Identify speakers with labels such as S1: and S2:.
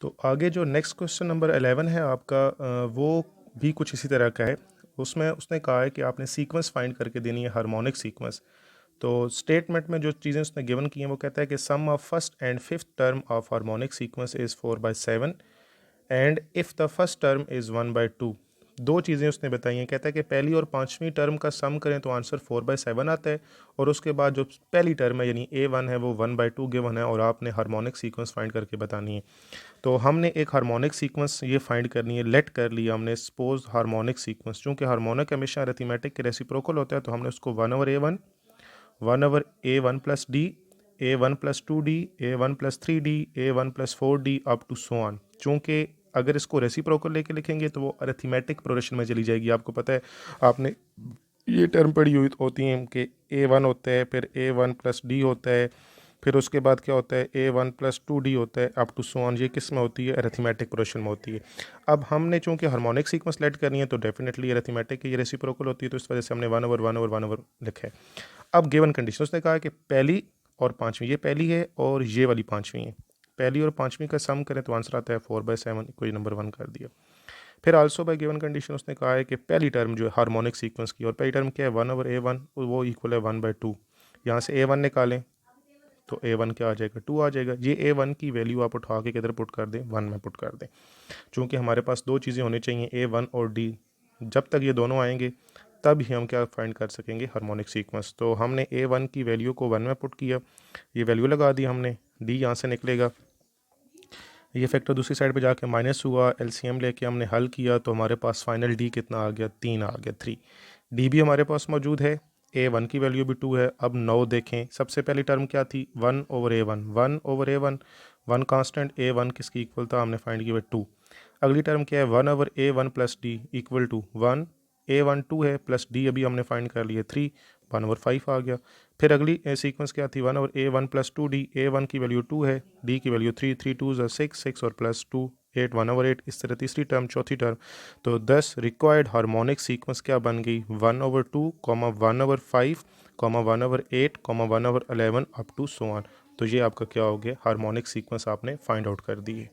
S1: तो आगे जो नेक्स्ट क्वेश्चन नंबर 11 है आपका, वो भी कुछ इसी तरह का है। उसमें उसने कहा है कि आपने सीक्वेंस फाइंड करके देनी है, हार्मोनिक सीक्वेंस। तो स्टेटमेंट में जो चीज़ें उसने गिवन की हैं वो कहता है कि sum of first and fifth term of harmonic sequence is 4/7 and if the first term is 1/2। दो चीज़ें उसने बताई हैं। कहता है कि पहली और पाँचवीं टर्म का सम करें तो आंसर 4/7 आता है, और उसके बाद जो पहली टर्म है यानी A1 है वो 1/2 गिवन है, और आपने हार्मोनिक सीक्वेंस फाइंड करके बतानी है। तो हमने एक हार्मोनिक सीक्वेंस ये फाइंड करनी है, लेट कर लिया हमने सपोज हार्मोनिक सीक्वेंस। चूँकि हार्मोनिक हमेशा अरिथमेटिक के रेसिप्रोकल होता है, तो हमने उसको 1/A1, 1/A1 + D, A1 + 2D, A1 + 3D, A1 + 4D up to so on. चूँकि अगर इसको रेसिप्रोकल लेके लिखेंगे तो वो अरिथमेटिक प्रोग्रेशन में चली जाएगी। आपको पता है, आपने ये टर्म पढ़ी हुई होती हैं कि A1 होता है, फिर A1 + D होता है, फिर उसके बाद क्या होता है A1 + 2D होता है अप टू सो ऑन। ये किस में होती है? अरिथमेटिक प्रोग्रेशन में होती है। अब हमने चूंकि हार्मोनिक सीक्वेंस लेट करनी है तो डेफिनेटली अरिथमेटिक की ये रेसिप्रोकल होती है, तो इस वजह से हमने 1/1/1 लिखा है। अब गिवन कंडीशन उसने कहा कि पहली और पाँचवीं, ये पहली है और ये वाली पाँचवीं है, पहली और पाँचवीं का सम करें तो आंसर आता है 4/7, कोई नंबर 1 कर दिया। फिर आल्सो बाय गिवन कंडीशन उसने कहा है कि पहली टर्म जो है हार्मोनिक सीक्वेंस की, और पहली टर्म क्या है 1/A1, वो इक्वल है 1/2। यहाँ से A1 निकालें तो A1 क्या आ जाएगा? 2 आ जाएगा। ये A1 की वैल्यू आप उठा के किधर पुट कर दें? 1 में पुट कर दें। चूँकि हमारे पास दो चीज़ें होनी चाहिए, A1 और D। जब तक ये दोनों आएंगे तब ही हम क्या फाइंड कर सकेंगे? Harmonic sequence. तो हमने A1 की वैल्यू को 1 में पुट किया, ये वैल्यू लगा दी हमने, D यहाँ से निकलेगा, ये फैक्टर दूसरी साइड पे जाके माइनस हुआ, एलसीएम लेके हमने हल किया तो हमारे पास फाइनल डी कितना आ गया? 3 आ गया, 3। डी भी हमारे पास मौजूद है, A1 की वैल्यू भी 2 है। अब 9 देखें, सबसे पहली टर्म क्या थी? 1/A1, 1/A1, 1 कांस्टेंट, A1 किसकी इक्वल था? हमने फाइंड किया 2। अगली टर्म क्या है? 1/A1 + D equal to 1, A1 2 है प्लस D अभी हमने फाइंड कर लिया 3, 1/5 आ गया। फिर अगली सीक्वेंस क्या थी? 1/A1 + 2D, A1 की वैल्यू 2 है, D की वैल्यू 3, 3 2 6, 6 और प्लस 2 8, 1/8। इस तरह तीसरी टर्म, चौथी टर्म। तो 10 रिक्वायर्ड हार्मोनिक सीक्वेंस क्या बन गई? 1/2, 1/5, 1/8, 1/11 अप टू सो ऑन। तो ये आपका क्या हो गया? हार्मोनिक सीक्वेंस आपने फाइंड आउट कर दी है।